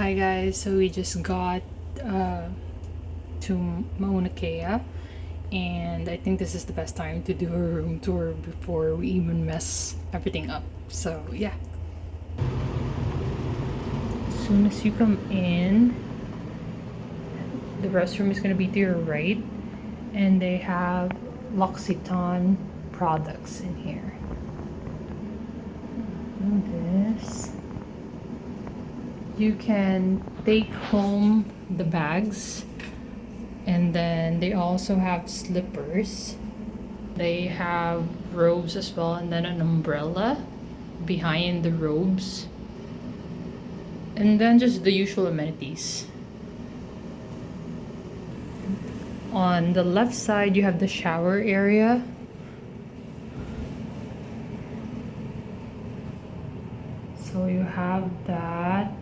Hi guys, so we just got to Mauna Kea, and I think this is the best time to do a room tour before we even mess everything up. So yeah. As soon as you come in, the restroom is gonna be to your right, and they have L'Occitane products in here. This. You can take home the bags, and then they also have slippers. They have robes as well, and then an umbrella behind the robes, and then just the usual amenities. On the left side you have the shower area. So you have that.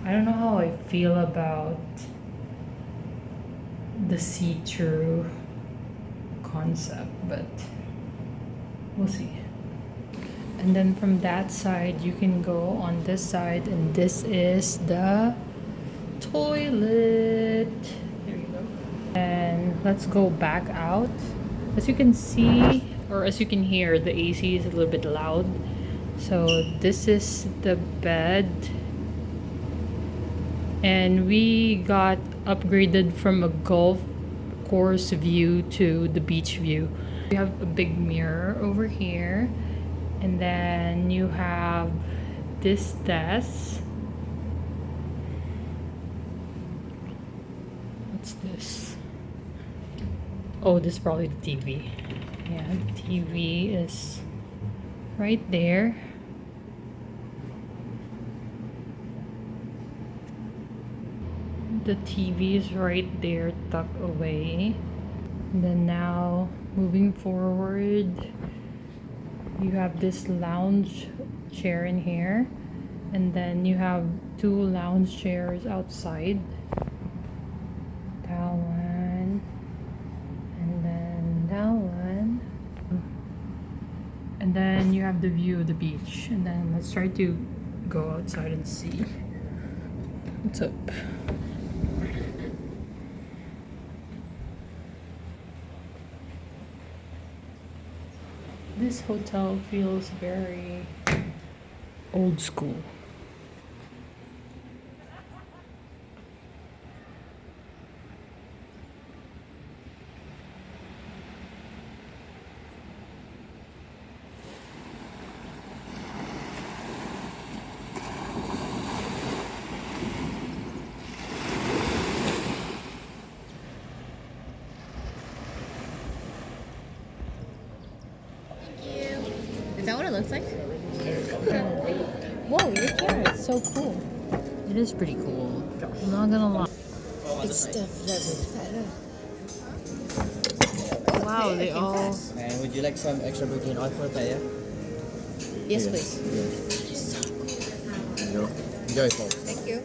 I don't know how I feel about the see-through concept, but we'll see. And then from that side you can go on this side, and this is the toilet. There you go. And let's go back out. As you can see, or as you can hear, the AC is a little bit loud. So this is the bed, and we got upgraded from a golf course view to the beach view. We have a big mirror over here, and then you have this desk. What's this? Oh, this is probably the TV. Yeah, the TV is right there. The TV is right there, tucked away. And then now, moving forward, you have this lounge chair in here. And then you have two lounge chairs outside. That one. And then that one. And then you have the view of the beach. And then let's try to go outside and see what's up. This hotel feels very old school. Is that what it looks like? Whoa, your camera is so cool. It is pretty cool. I'm not gonna lie. It's definitely Wow, they all. And would you like some extra protein oil for tayo? Yes, please. There you go. Enjoy, folks. Thank you.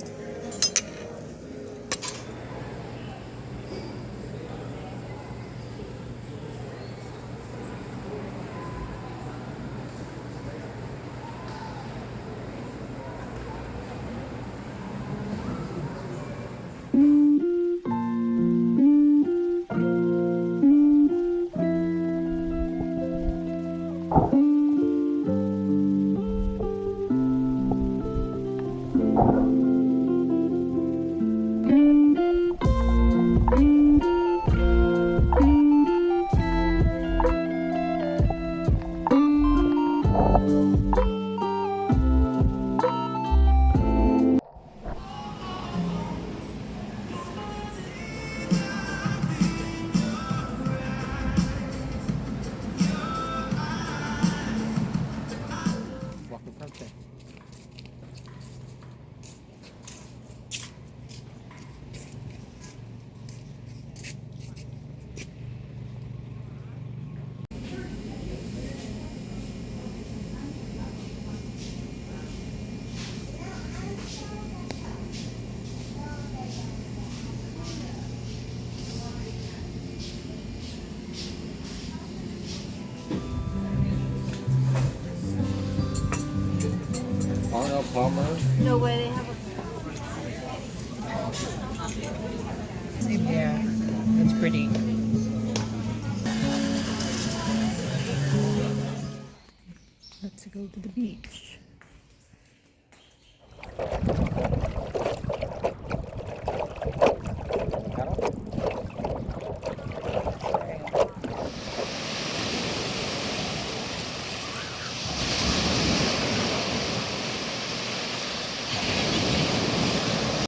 Walk the front there. bomber. No way they have a. Yeah, it's pretty. Let's go to the beach.